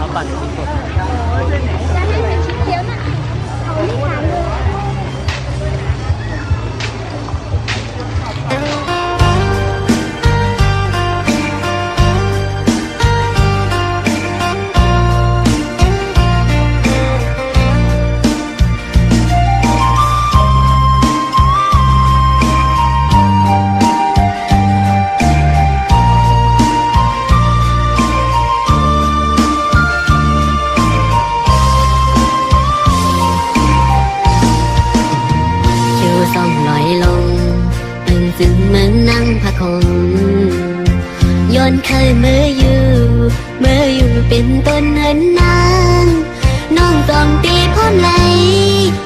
เขาปั่นที่สุดจะให้เป็นชิ้นเดียวนะเอาไม่ทานเลย ส่องลอยลงตึงจึงเหมือนนั่งพะคงย้อนเคยเมื่ออยู่เป็นต้นเหินนางน้องจอมตีพร้อมไหล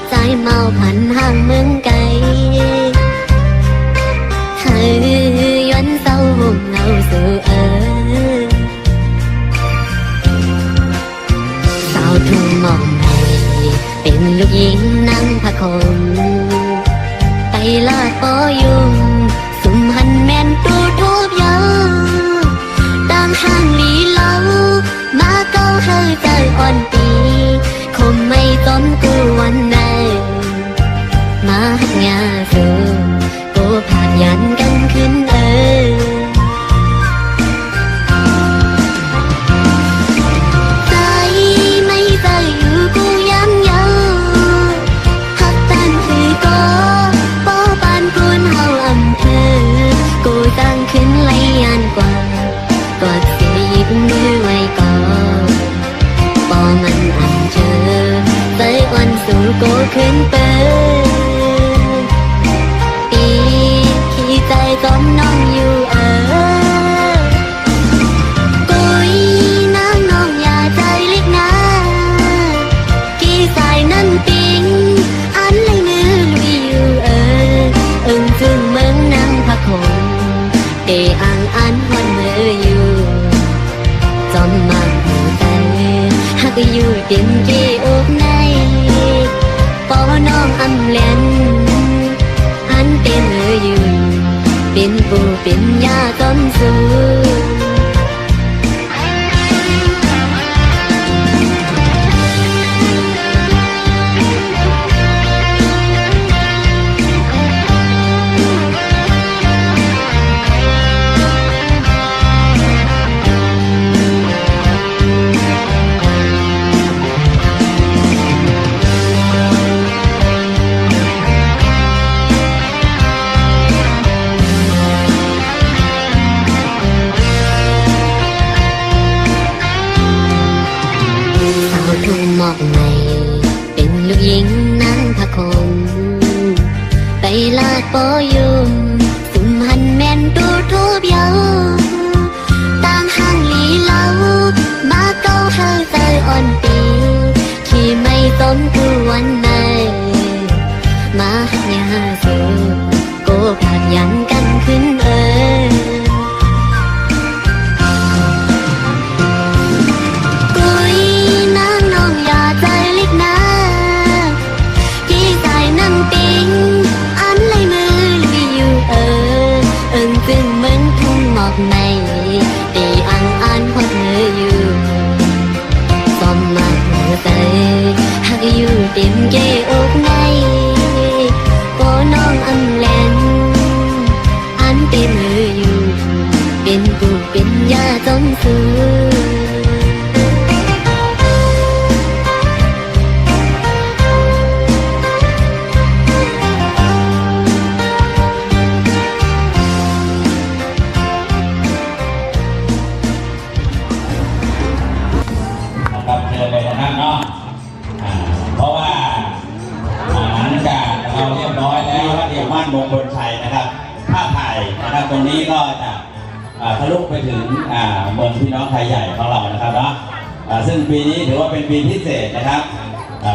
ใจเมาพันห่างเมืองไกลเธอย้อนเศร้าห่มเงาสู่สาวทุ่งมองไหนเป็นลูกหญิงนั่งพะคงไปลาดปอยุงสุ่มหันแม่นตูทูบยาวต่างห่างลีเล่ามาเก้าเธอใจอ่อนตีคงไม่ต้นกูวันใดมาหักงาสูกูผ่านยันกันขึ้นใจไม่ใจอยู่กูย้ำเยาหักตันคือก็ตั้งขึ้นไหลยานกว่ากอดเสียยิบมือไว้ก่อนปอมันอันเจอเตยวันสู่โกขึ้นเปิดปีขี้ใจจอมน้องอยู่กุยน้องอย่าใจเล็กนะกี่สายนั่นปิงอันเลยมือลุยอยู่ซึ่งเมืองนั่งพักคงเออ่างอันวันเมื่ออยู่จอมมาหูแต่หักอยู่เต็มที่อกในปอน้องอำเล่นอันเป็นเมื่ออยู่เป็นปูเป็นยาจอมสูมอกใหม่เป็นลูกหญิงนั่งพะคงไปลาดปอยุมสุ่มหันแม่นตูทูบยาวต่างห่างลีเล่ามาเก้าเธอใจอ่อนปีที่ไม่ต้นกูวันไหนมาหักยาสูโกผ่านยันกันขึ้นซึ่งเหมือนทุ่งหมอกในตีอังอันพอเธออยู่ซอมมาหัวใจหักอยู่เต็มเกอกในโกน้องอำแลนอันเต็มเธออยู่เป็นกูเป็นยาจมสูเพราะว่าหลังจากเราเรียบร้อยแล้วเดี๋ยวบ้านมงคลชัยนะครับภาพถ่ายนะครับตรงนี้ก็จะทะลุไปถึงเมืองพี่น้องไทยใหญ่ของเรานะครับเนาะซึ่งปีนี้ถือว่าเป็นปีพิเศษนะครับ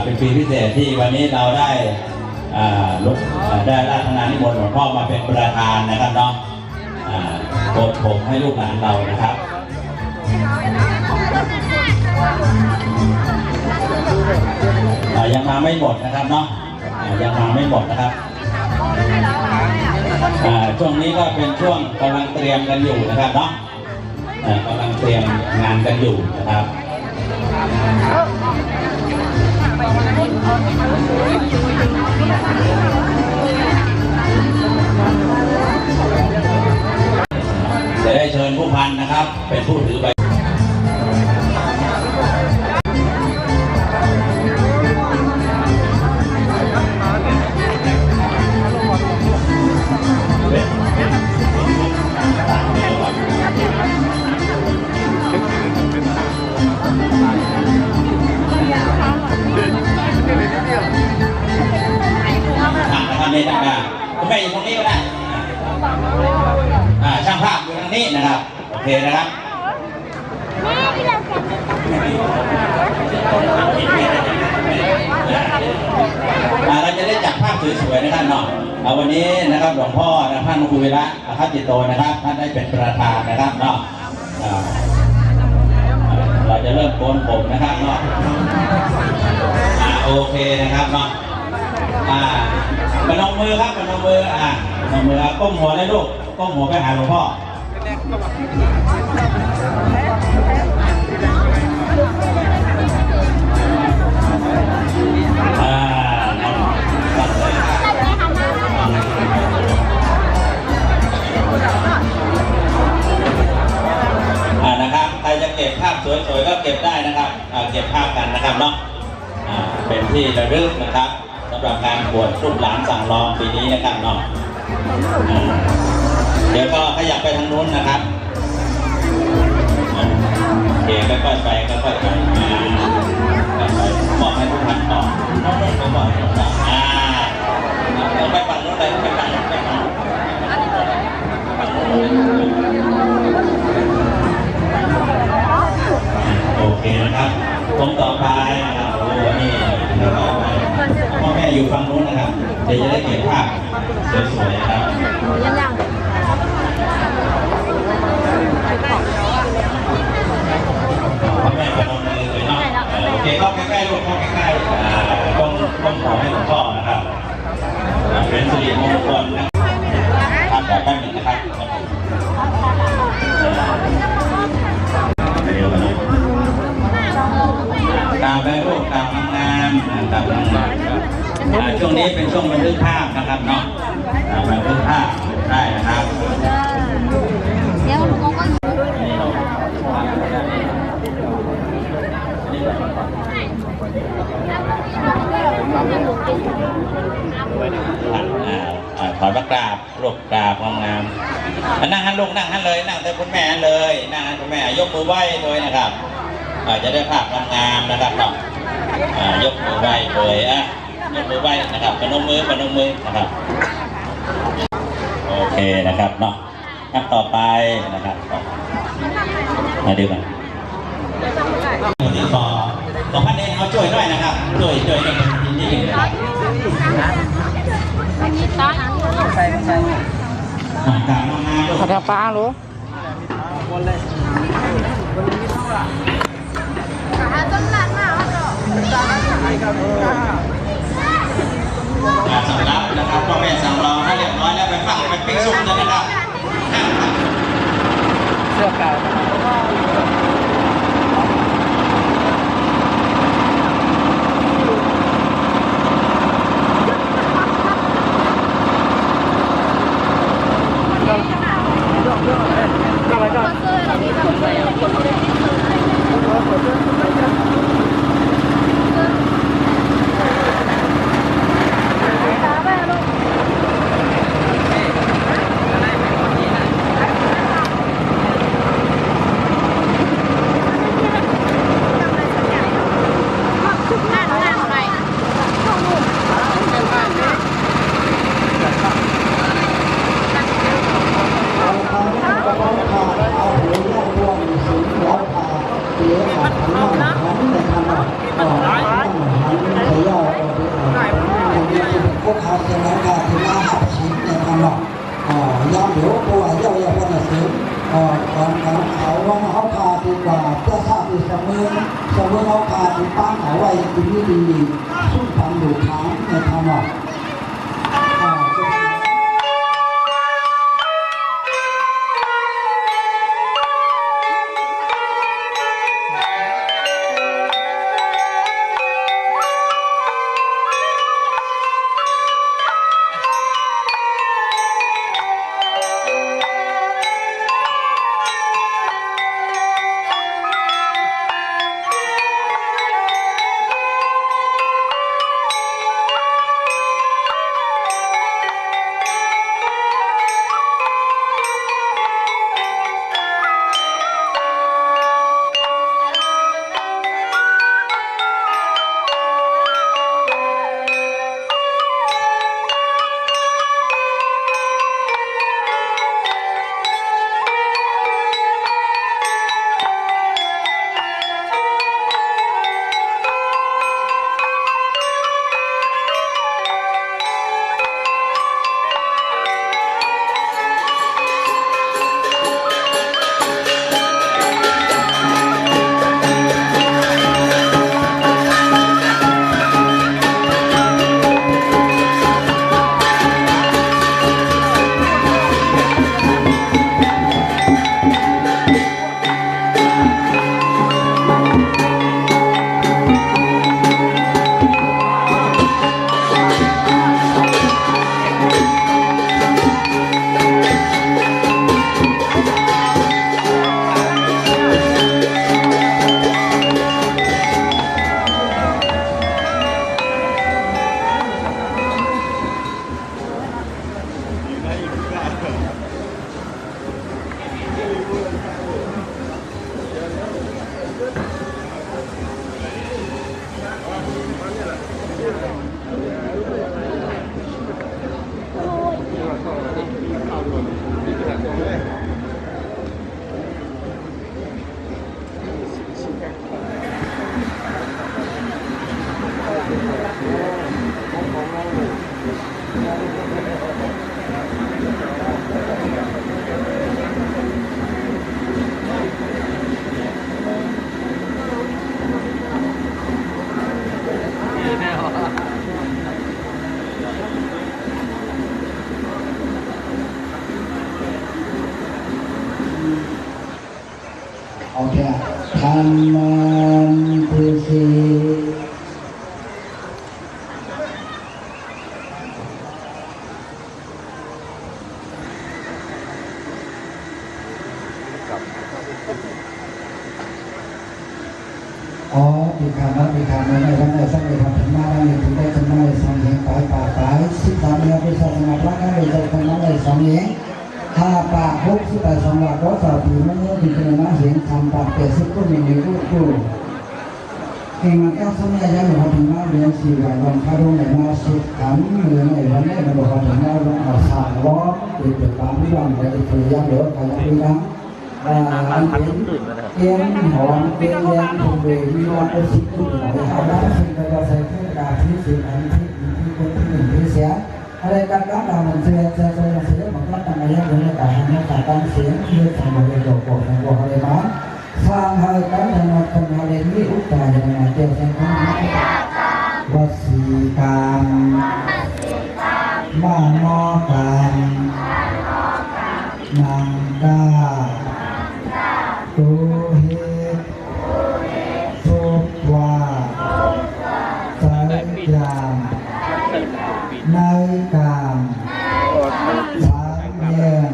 เป็นปีพิเศษที่วันนี้เราได้ราชนานิมนต์หลวงพ่อมาเป็นประธานนะครับเนาะโปรดผมให้ลูกหลานเรานะครับยังมาไม่หมดนะครับเนาะยังมาไม่หมดนะครับช่วงนี้ก็เป็นช่วงกำลังเตรียมกันอยู่นะครับเนาะกำลังเตรียมงานกันอยู่นะครับ จะได้เชิญผู้พันนะครับเป็นผู้ถือใบนี่นะครับคุณแม่อยู่ตรงนี้ก็ได้ช่างภาพอยู่ตรงนี้นะครับโอเคนะครับเราจะได้จับภาพสวยๆนะครับเนาะวันนี้นะครับหลวงพ่อท่านครูวีระคัตติโตนะครับท่านได้เป็นประธานนะครับเนาะเราจะเริ่มโกนผมนะครับเนาะโอเคนะครับเนาะพนมมือครับพนมมือพนมมือก้มหัวเลยลูกก้มหัวไปหาหลวงพ่อนะครับใครจะเก็บภาพสวยๆก็เก็บได้นะครับเก็บภาพกันนะครับเนาะเป็นที่ระลึกนะครับสำหรับการบวชลูกหลานสั่งรองปีนี้นะครับเนาะเดี๋ยวก็ขยับไปทางนู้นนะครับโอเคค่อยๆไปค่อยๆไปมอบให้ทุกท่านต่อไปบอกไปฝั่งนู้นเลยไปฝั่งนู้นไปฝั่งนู้นโอเคนะครับผมต่อไปนะครับโอ้นี่พ่อแม่อยู่ฝั่งนู้นนะครับเดี๋ยวจะได้เก็บภาพสวยๆนะครับพ่อแม่กำลังมือเลยเนาะโอเคเข้าใกล้ๆลูกเข้าใกล้ๆต้องขอให้หลวงพ่อนะครับเป็นสิริมงคลนะครับแบบแป๊บนึงนะครับตามไปรูปตามงามตามงามช่วงนี้เป็นช่วงบันทึกภาพนะครับเนาะบันทึกภาพได้นะครับถอยมากราบลูกกราบงามนั่งหันลูกนั่งหันเลยนั่งแต่คุณแม่เลยนั่งคุณแม่ยกมือไหว้เลยนะครับจะได้ภาพงามนะครับเนาะยกมือไหว้เลยยกมือไหว้นะครับพนมมือนะครับโอเคนะครับเนาะขั้นต่อไปนะครับมาดูกันที่ต่อพันเองเอาช่วยด้วยนะครับช่วยกันจริงๆนะครับผัดปลาหรอสำรับนะครับพ่อแม่สั่งรอถ้าเรียบร้อยแล้วไปฝังไปปิ้งซุปเลยนะครับเสื้อเก่าย้ำเดี๋ยวตัวเจ้าอย่าเป็นเสียของเขาว่าเขาพาดีกว่าเพื่อทราบอีกเสมอเขาพาดีปั้งเขาไว้ดีดีสู้ทำดูท้างในทำหรอก ะธรรมันตุสีอ๋อปีขามาปีขามาในวันไหนสักในวันถึงมาได้ถึงได้ถึงมาในสองเองปลาย13เดือนเป็นศาสนาพระนั่นเลยถึงมาในสองเองถ้าปากพุกที่ไปสองหลักก็สอบถือมันเมื่อถึงเป็นมาเสียงคำปาก80ก็มีในรูปตู้เองมันก็สมัยยังบอกถึงมาเรียนสี่วันวันพระรุ่งในมาสุดขันเมืองในวันนี้มันบอกถึงมาลงเอาสามล้อติดตามที่วันไปติดตัวยังเดี๋ยวไปยังไม่ได้เอียงหอมเอียงถูกเวทีวันเป็นสิ่งที่หลายหาได้สิ่งใดก็ใส่เครื่องกาที่สิ่งอันที่คนที่หนึ่งที่เสียอะไรการการเรามันเสียมันก็ตั้งใจเรื่องการให้การตั้งเสียงที่ทำมาเป็นโลโก้ในโลกอะไรมาสร้างให้การทำงานทำงานในนี้อุตตาอย่างไรเจ้าแสงของวัสีกรรมมานอกรรมนางกาตุเหตุทุกว่าใจยามในกามสามเยียง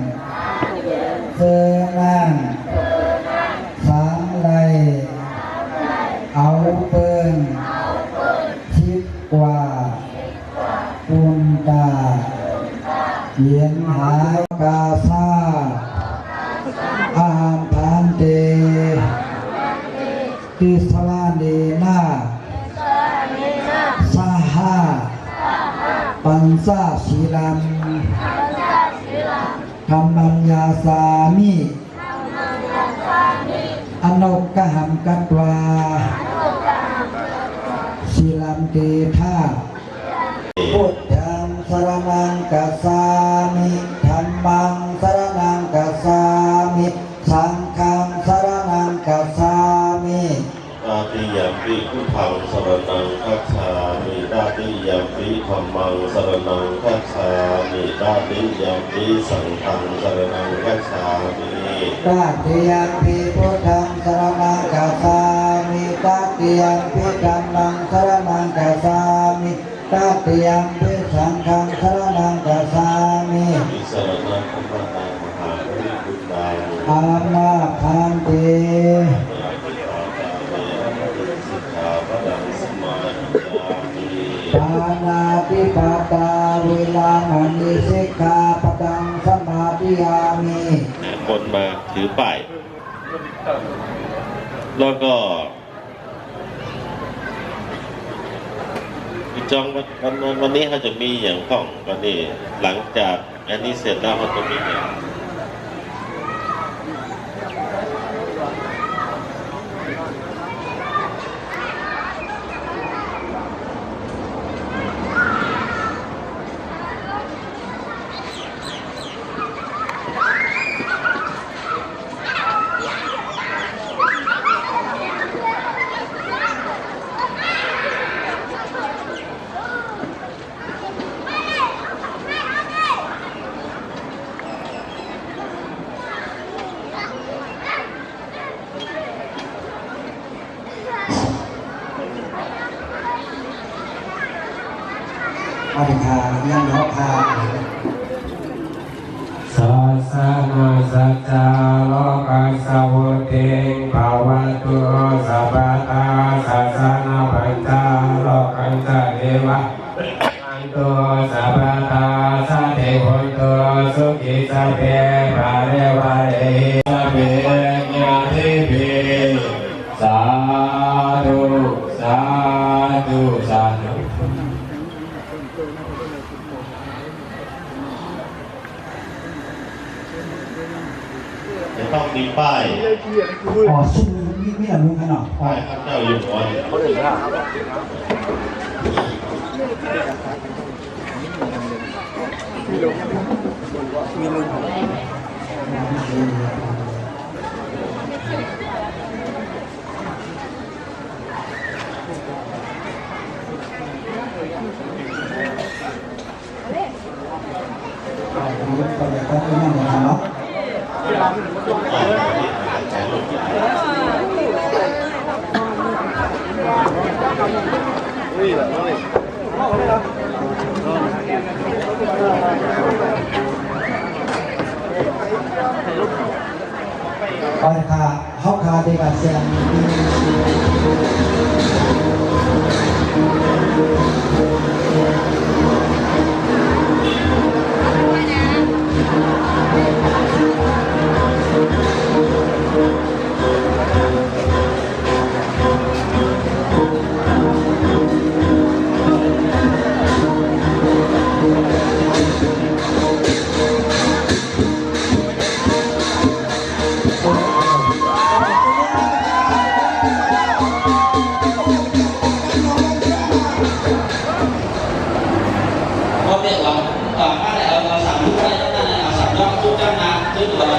เจอนั่งสามไลเอาเปิงคิดกว่าปุณตาเย็นหายกาซาอาหารทานเตติสลาเดนาสาหาปัญจศีลัมธรรมัญญาสามิอนุกหัมกัตวาศีลัมเตธาพุทธังสรณังกัสสามิธัมมังสรณังกัสสามิสังฆังสรณังกัสสามิตาติยัมปิพุทธังสรณังคัจฉามิตาติยัมปิธัมมังสรณังคัจฉามิตาติยัมปิสังฆังสรณังคัจฉามิตาติยัมปิพุทธังสรณังกัสสามิตาติยัมปิธัมมังสรณังกัสสามิตาติยัมปิสังฆังสรณังกัสสามิมิสรณังคัมภตังมหาปริปุตตาอามาคันติปานาติปาตาเวลาหันิสิกขาปตังสมาธิยามิคนมาถือป้ายแล้วก็จองวันนี้เขาจะมีอย่างของวันนี้หลังจากอันนี้เสร็จแล้วเขาจะมีอย่างอธิษฐานยังยกพาสัสนาสัจจาโลกัสสวุติภาวตุสัพพตาสัสนาปัญจโลกัสสเทวะอันตุสัพพตาสัตถิพุทโธสุขิสัพเพภะเรวะเรสัพเพญาติภิสาธุสาธุสาธุจะต้องมีป้ายอ๋อซึ่งมีอะไรรู้ไหมเนาะป้ายพระเจ้าอยู่หัวเขาถึงแล้วมีลุงก็เลยต้องไปนั่งกันเนาะ ก่อนค่ะเขาคาเด็กเสียงเพราะเด็กเราถ้าได้เราสั่งทุกได้นั่นแหละสั่งยอดทุกจ้างงานซื้อตัว เ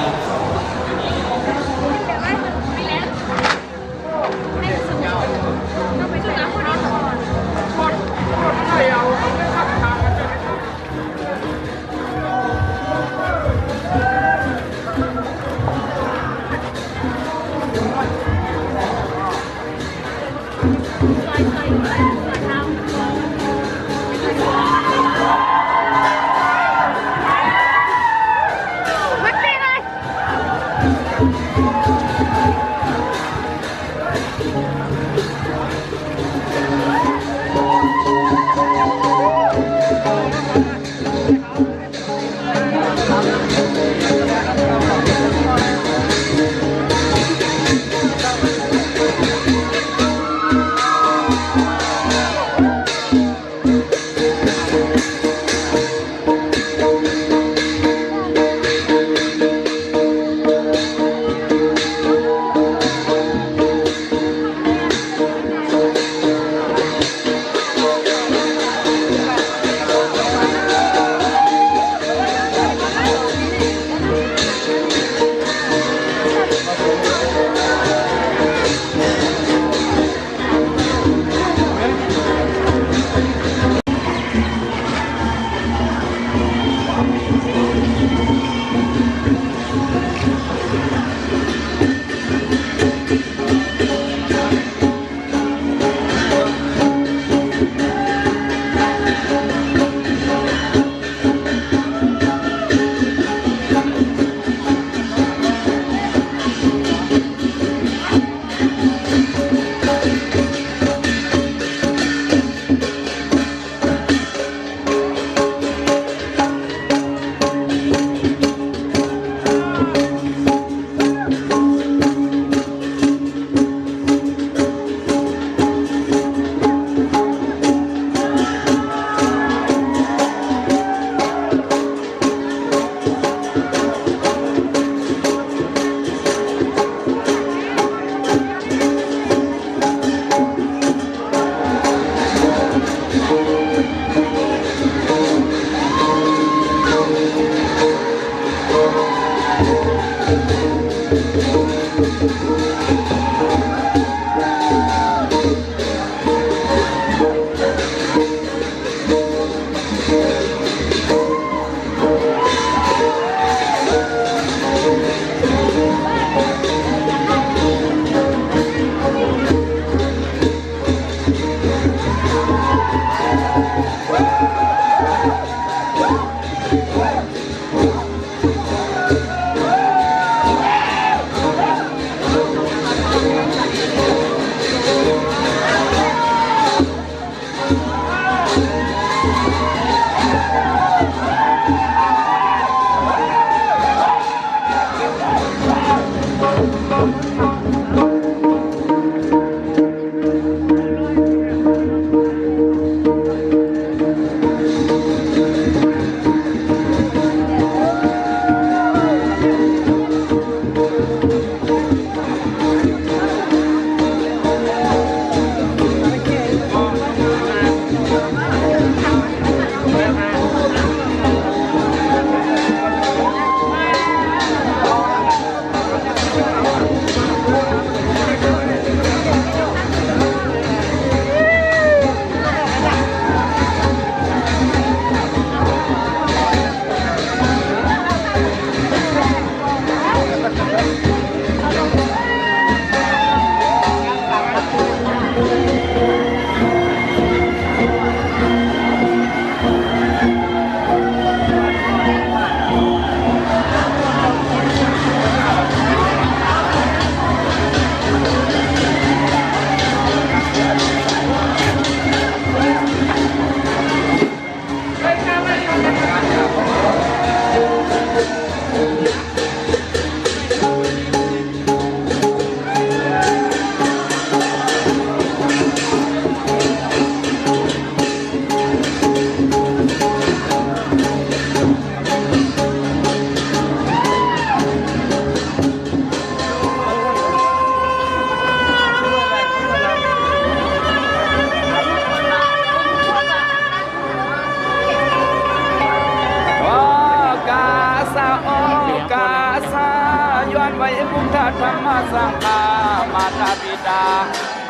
บิดา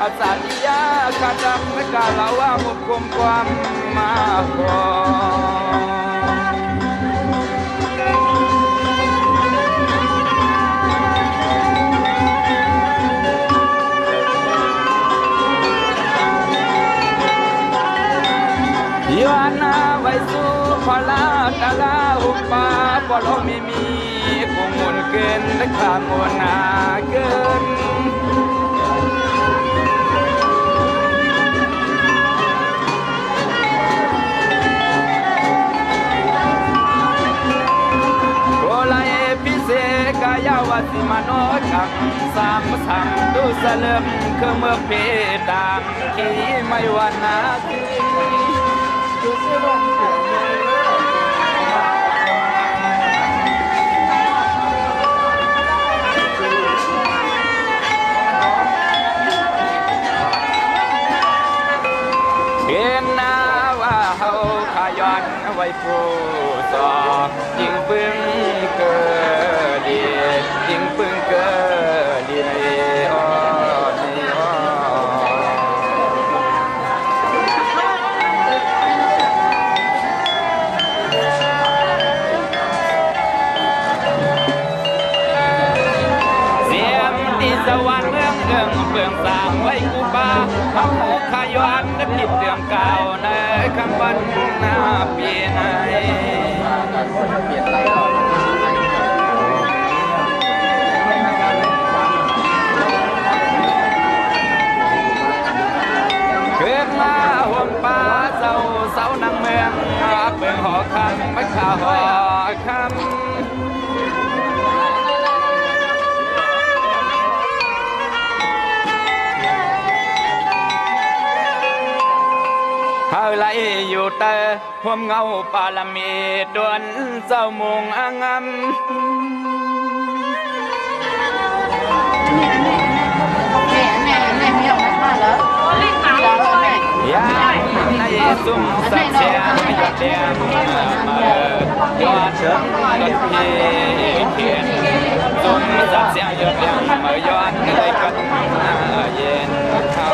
อาสาธิยาคาดังไม่กาลาว่ามุกุมความมาครยานาไว้สู้พลาตาลาอุปาปลมิมีกุมุนเกินและขามุนาเกินโกลาเอพิเศษกายาวสิมโนจักสามสัมตุสเลิมคือเมื่อเพดามขีไม่วันนาทีเห็นนาว่าเฮาขย้อนไว้ผู้สอบจิงปึงเกิดดีจิงปึงเกิดดีในอ้อในอ้อเสียมที่สวรรค์เมืองเอิงเปลืองสามไว้กูบ้าเขาขย้อนผิดเรื่องเก่าในคำวันหน้าเปลี่ยนเกิดมาห่มป่าเสานังเมืองเปลืองหอคำไม่ข่าวหอคำเฮาไลอยู่เตอห่มเงาปาลมีดวนเจ้ามุงอ่างำแม่มีออกมาแล้วยามในสุ่มสักเสียงหยดเดียมเมื่อยอดถึงกดพีเขียนสุ่มสักเสียงหยดเดียมเมื่อยอดเลยกันเย็นเข้า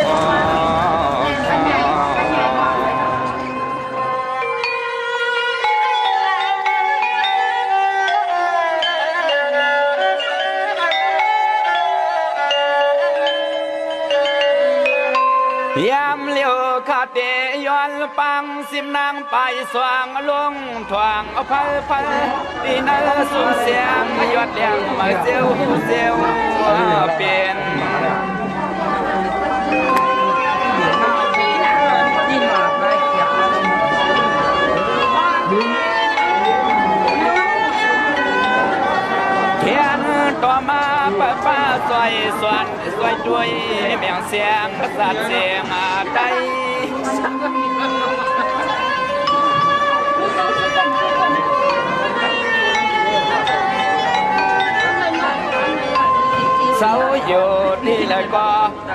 ยามเลี้ยวขาดเดย้อนปังสิมนางไปสว่างลงทวางเอาพัลดีนาสูญเสียงยอดเลี้ยงมาเซลเปลี่ยนต่อมาป้าซอยสวนซอยด้วยเมียงเสียงสัตว์เสียงใจเสาอยู่ที่เลยก็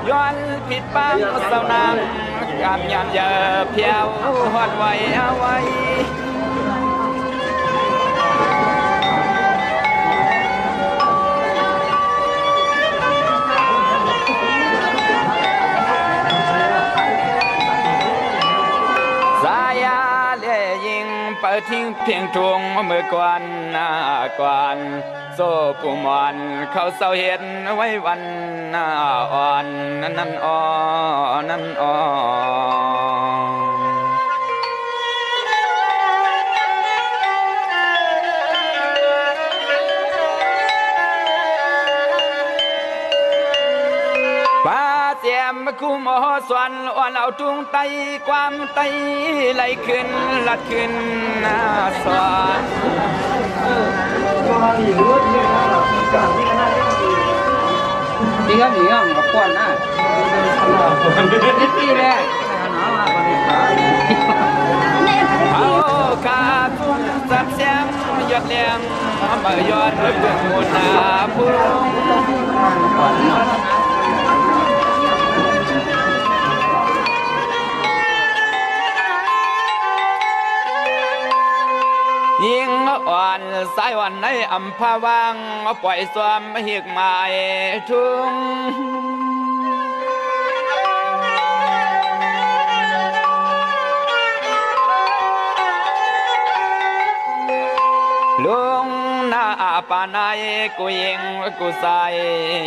ย้อนผิดบ้างเสานางกำยำเยอะเพียวหอดไว้เอาไว้เปิดทิ้งเพียงทวงเมื่อก่อนโซ่ปูมอนเขาเศร้าเห็นไว้วันอ่อนนั่นอ่อนนั่นอ่อนป้าเสียมคู่หมอสวนอ่อนเอาทุงไตความไตไหลขึ้นลัดขึ้นหน้าสวนดีครับดีครับกับก้อนนะนิดแรกเอาขาทุ่งสับเสียงยอดเลี้ยงมายอดเบื้องบนหน้าพุ่งยิงอ่อนสายวันในอัมพวังปล่อยสวมหิกไม้ทุ่ง ปานายกูยิงกูใส่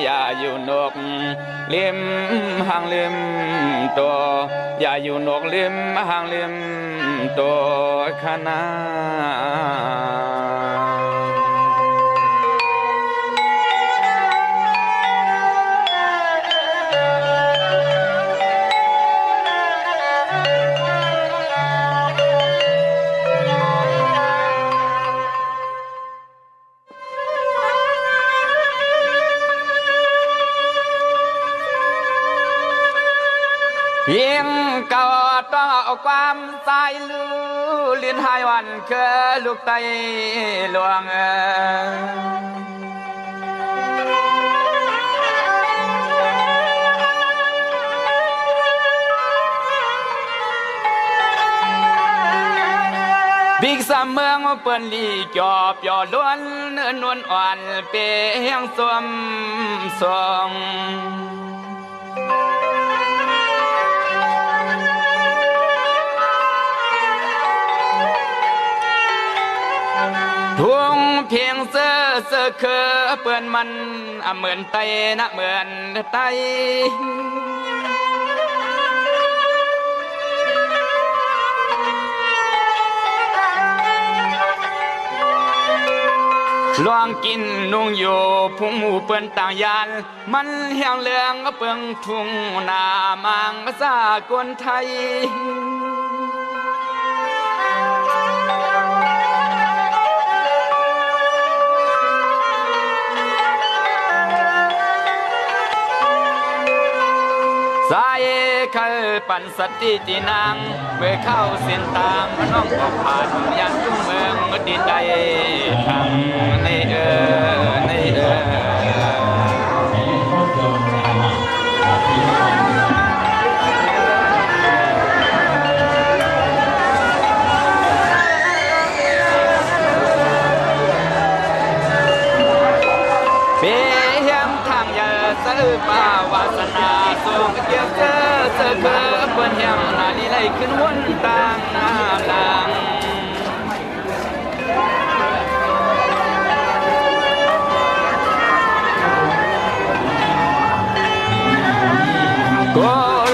อย่าอยู่นกลิมห่างลิมตัวอย่าอยู่นกลิมห่างลิมตัวขนายิ่งเก่าต้องเอาความสายลือเลียนหายวันเคยลูกไตหลวงบิ๊กสามเมืองเปิ้นลีจอบยอล้วนเนื้อนวลอ่อนเปียงสวมสองทุ่งเพียงเสื้อเคอเปื่อนมันเหมือนไตนะเหมือนไตลองกินนุ่งอยู่พุงหมูเปื่อนต่างยานมันแห้งเหลืองเปืองทุ่งนามังสากลไทยสายเคยปั่นสติจีนางเมื่อเข้าเส้นตามน้องก็ผ่านยันทุ่งเมืองดีใจทางในในซื้อป่าวาสนาส่งเกี่ยวเสื้อเกิดเปิ้นแห้งนาลีไหลขึ้นวนต่างหน้าหลังโก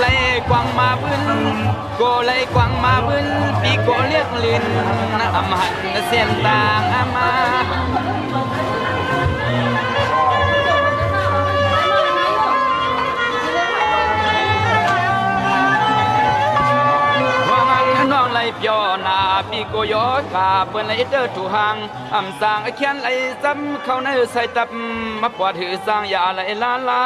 ไลกวางมาบึ้นโกไลกวางมาบึ้นปีโกเรียกลินอำหันเส้นต่างอามาเปียวนาปีโกยอดขาเปิ้นไหลเดอถูหังอำสางเขียนไหลซ้ำเข้าในใส่ตับมาปวดถือสร้างยาไหลลาลา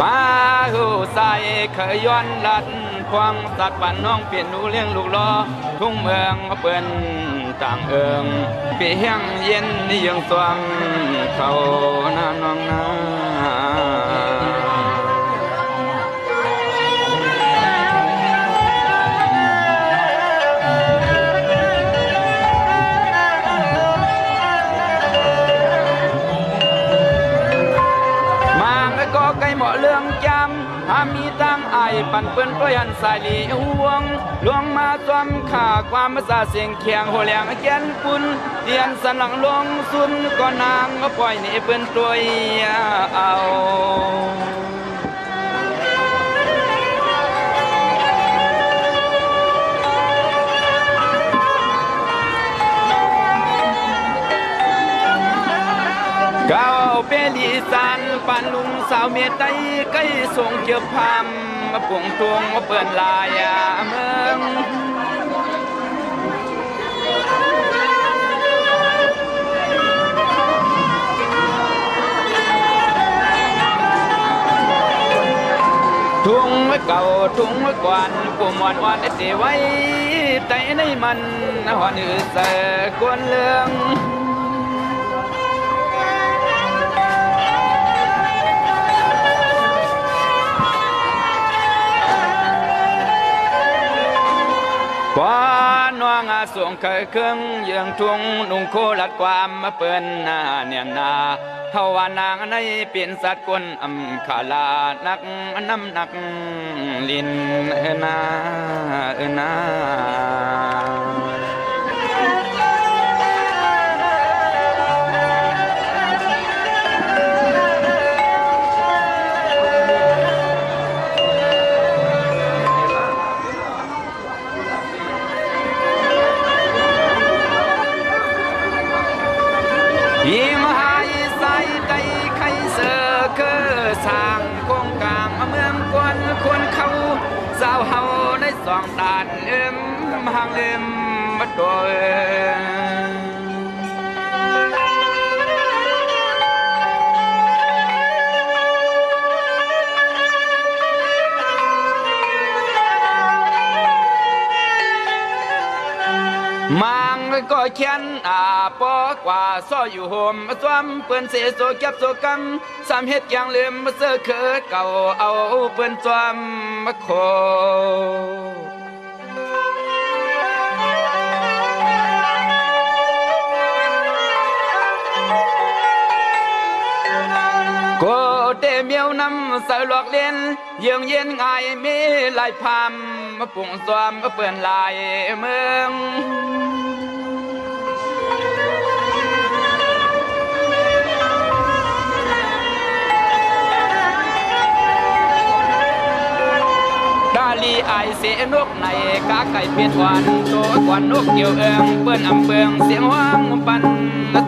ป้าหูใส่เคยย้อนลัดควงสัตว์ปั่นน้องเปลี่ยนหนูเลี้ยงลูกล้อทุ่งเมืองเปิ้นต่างเอิงปีแห้งเย็นนิยงสวงเขาหน้าน้องนาก็ไกลเหมาะเรื่องจำหามีตั้งไอปั่นเปิ้นด้วยหันสายลีห่วงลวงมาจอมข่าความภาษาเสียงเคียงโหแหลงแกนปุ่นเตียนสันหลังลงสุนก็นางก็ปล่อยนี่เปิ้นตัวเอาก้าวเปลีสันปันลุงสาวเมียไตใกล้ส่งเกี่ยวพามมาป่งตวงมาเปิดลายเมืองทุ่งไว้เก่าทุ่งไว้กวนปูหมอนวันเตไว้ใจในมันหัวนือเสกวนเลืองกว่านวงส่งเคยเครื่องยังทุ่งนุ่งโคลัดความมาเปิ้นเนียนนา เฮาว่านางในเป็นสัตว์กลอำขาลานักน้ำหนักลินนานา ยิมหายใส่ใจไข่เสือคือสร้างโครงกลางเมืองควรเขาสาวเฮาได้สองตานห่างมาโดยมังก็เขียนปอกว่าซ้ออยู่โฮมสวมเปิ้นเสโซเก็บโซกังสามเฮ็ดอย่างลืมเสื้อเคือเก่าเอาเปิ้นสวมโคโกเตเมียวนำสายหลอกเล่นเยืองเย็นง่ายมีลายพามปุ่งสวมเปื่อนลายเมืองดาลีไอเสียนกในกาไก่เพียรวันตัวกวนนกเกี่ยวเอิงเปื่อนอำเบืองเสียงว่างปัน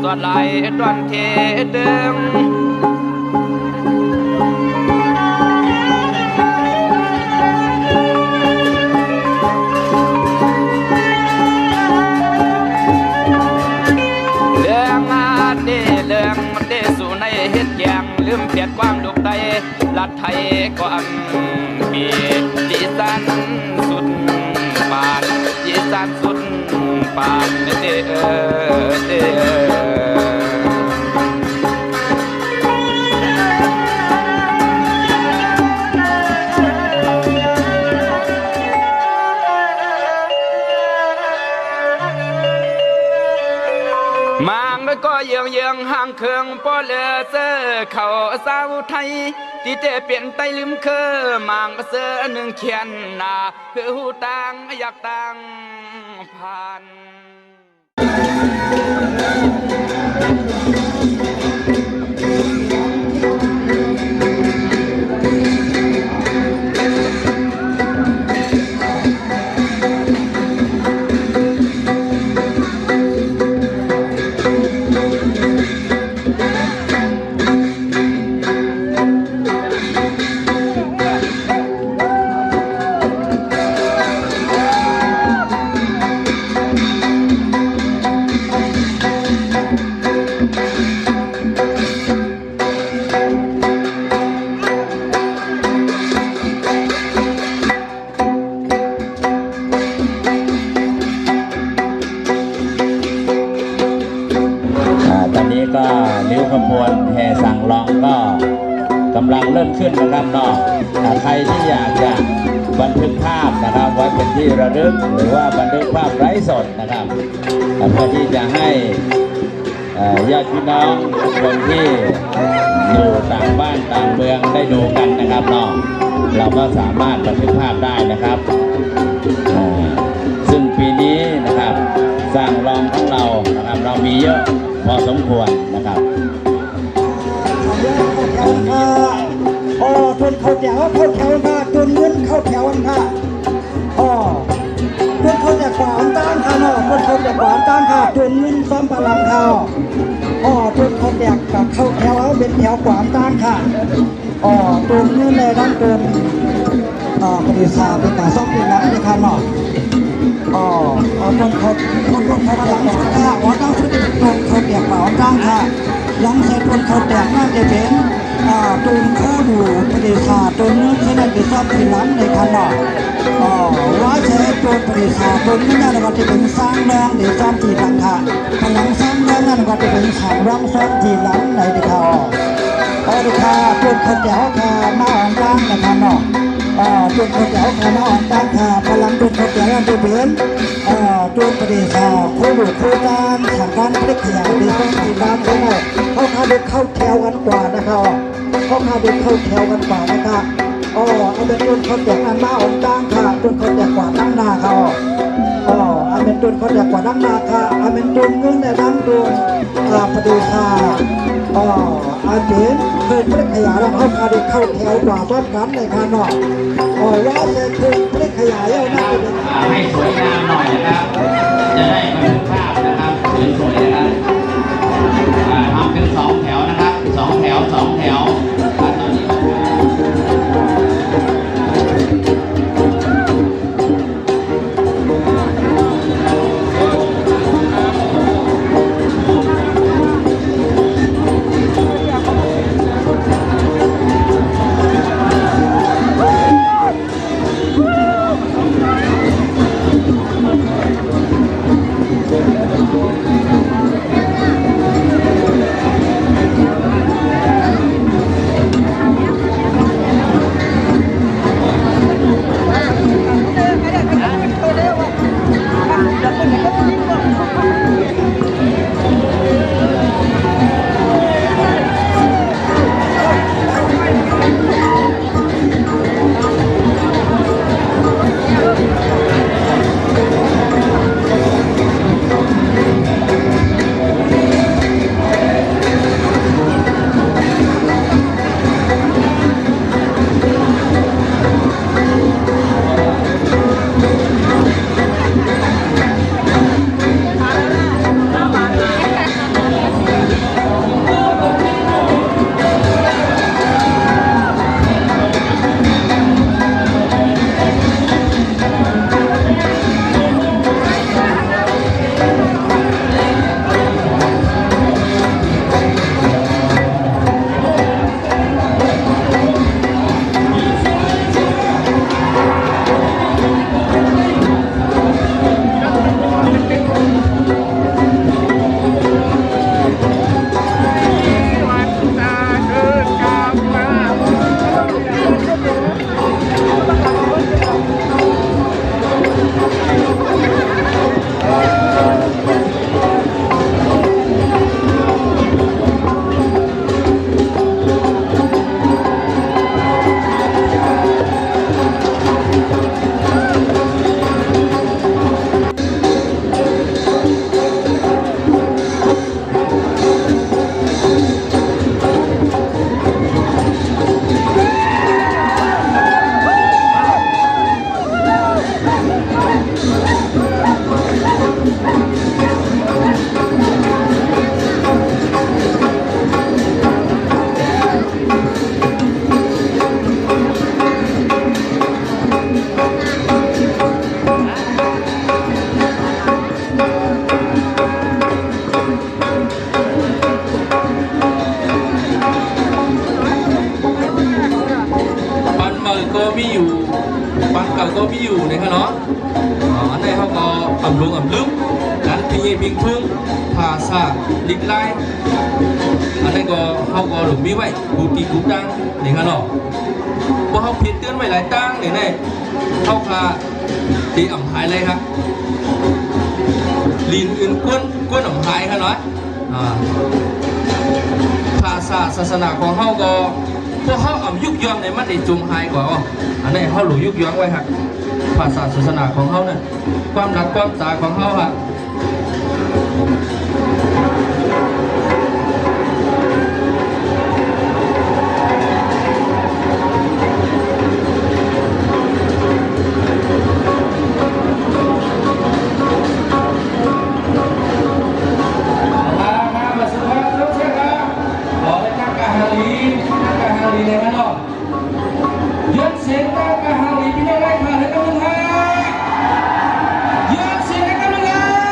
สวดลายดวนเทเดิงเฮ็ดแยงลืมเปียดความลูกไตลัดไทยก็อังมีจีสันสุดปานจีสันสุดปานเด้มังก็เยืองห่างเคืองปอเลือเสื้อเขาสาวไทยที่เตเปลี่ยนไตลืมคือมังเสื้อหนึ่งเขียนหน้าเพื่อหูตังอยากตังผ่านก็นิ้วขบวนแห่สั่งลองก็กำลังเริ่มขึ้นนะครับเนาะใครที่อยากจะบันทึกภาพนะครับไว้เป็นที่ระลึกหรือว่าบันทึกภาพไร้สดนะครับเพื่อที่จะให้ญาติพี่น้องคนที่อยู่ต่างบ้านต่างเมืองได้ดูกันนะครับเนาะเราก็สามารถบันทึกภาพได้นะครับซึ่งปีนี้นะครับสร้างลองของเรานะครับเรามีเยอะพอสมควรนะครับทุนเขาแถวค่ะทุนเงินเข้าแถวค่ะทุนเขาจะขวางต้านค่ะเนาะทุนเขาจะขวางต้านค่ะทุนเงินซ้อมพลังเขาทุนเขาแตกกับเข้าแถวเป็นแถวขวางต้านค่ะทุนเงินเลยทั้งทุนปฏิสาเป็นการซ้อมเป็นนักเลยค่ะเนาะทุนเขาพลังค่ะต้องทุนเขาแตกขวางต้านค่ะหลังเสร็จทุนเขาแตกน่าจะเป็นตูนข้อดูปฏิสาตูนนี้ที่นั่นจะชอบที่หลังในขณะว่าใช้ตูนปฏิสาตูนนี้นั่นก็จะเป็นสร้างแรงเดี๋ยวชอบที่หลังค่ะพลังสร้างแรงนั่นก็จะเป็นสร้างรังซ้อนที่หลังในเด็กเขาเด็กค่ะตูนคนเดียวค่ะมาอ่อนตั้งในขณะตูนคนเดียวค่ะมาอ่อนตั้งค่ะพลังตูนคนเดียวจะเป็น จวนประเดี๋ยวโควิดโคการทางการเล็กขยายในต้องมีน้ำใช่ไหมเขาพาเด็กเข้าแถวกันกว่านะครับเขาพาเด็กเข้าแถวกันกว่านะครับอ๋อเอาเป็นจนเขาแจกอันมาองต่างค่ะจนเขาแจกกว่าตั้งนาเขาอ๋อเอาเป็นจนเขาแจกกว่าตั้งนาค่ะเอาเป็นจนเงินในน้ำจนประเดี๋ยวอ๋ออาเจนเคยเล็กขยายแล้วเขาพาเด็กเข้าแถวกว่าต้นกันในค่ะเนาะอ๋อว่าจะคือเล็กขยายเอาหน้าเป็น ให้สวยงามหน่อยนะครับ จะได้บันทึกภาพนะครับสวยๆนะครับทำเป็น2 แถวนะครับ2 แถว2 แถวตอนนี้ก็มีอยู่ปังเก่าก็มีอยู่นะครับเนาะอันนี้เขาก็อ่ำลงอ่ำลึกนั้นพี่เย่บิงพึ่งภาษาลิกไลอันนี้ก็เขาก็หลุมมีไว้กูตีกูดังนะครับเนาะพอเขาผิดเตือนไว้หลายตั้งเนี่ยเขาพาตีอ่ำหายเลยครับลีนอื่นก้นอ่ำหายครับเนาะภาษาศาสนาของเขาก็พวกเขาอ่ำยุกย้อนในมันได้จุ่มหายกว่าอันนี้เขาหลุยุกย้อนไว้ครับภาษาศาสนาของเขาเนี่ยความรักความสาของเขาครับเยอะเสียงกันเลย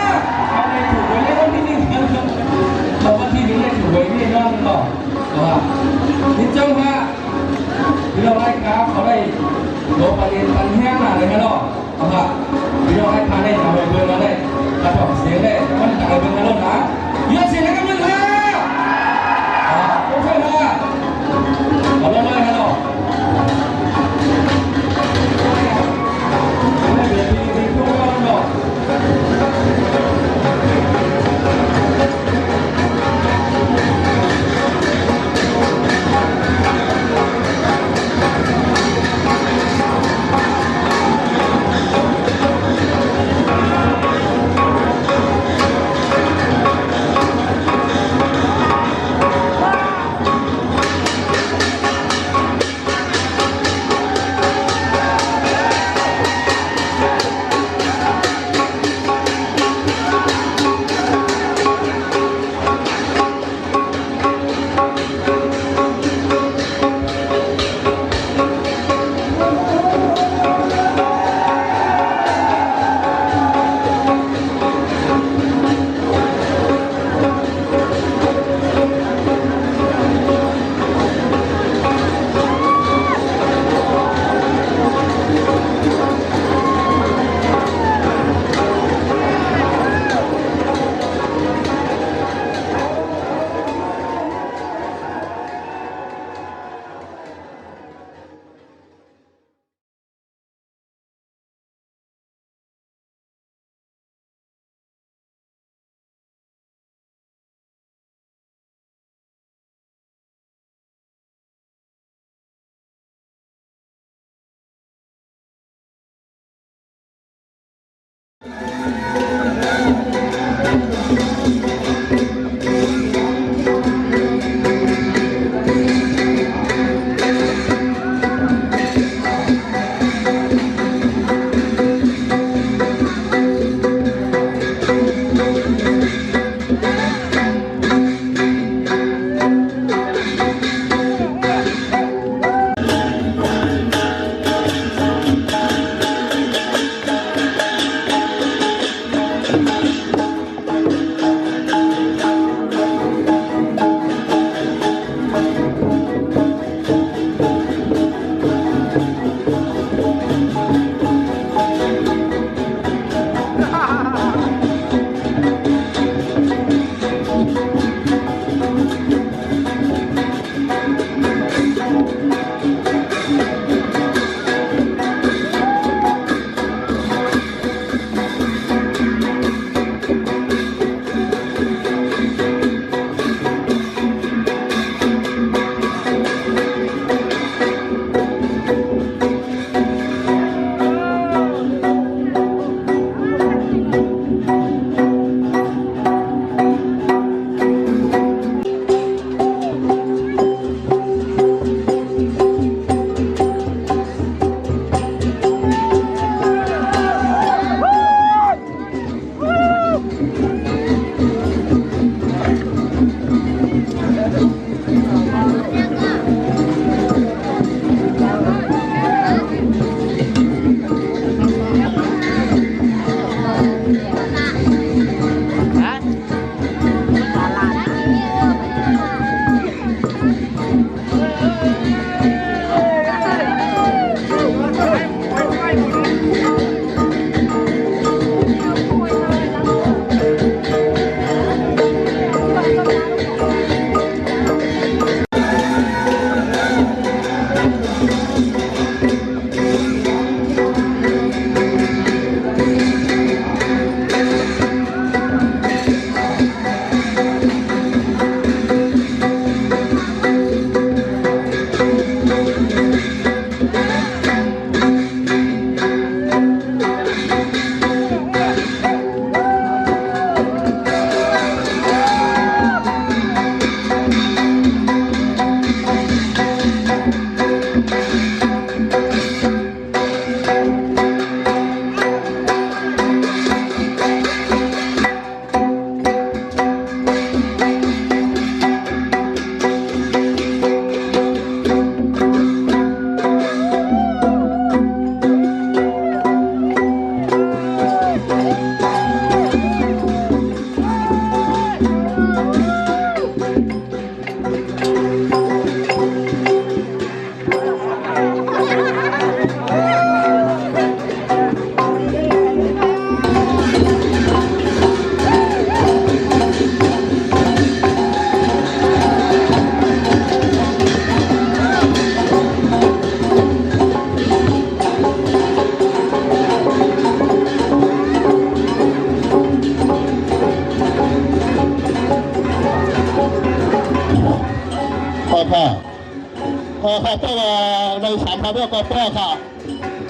พาเพื่อกอป้อค่ะ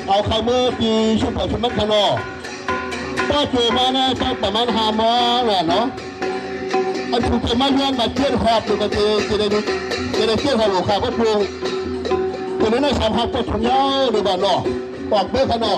เอาเข้ามือปีชุบชุบมันขนอป้อจูมาเนี่ยต้องประมาณ5 โมงแหละเนาะอันถูกจะมาเลี้ยงมาเชื่อขอบดูกันจะได้เชื่อขอบลูกค้าก็ปรุงตัวนี้ในสามพันก็ชนยาวดูบ้านเนาะออกเบื้องขนอ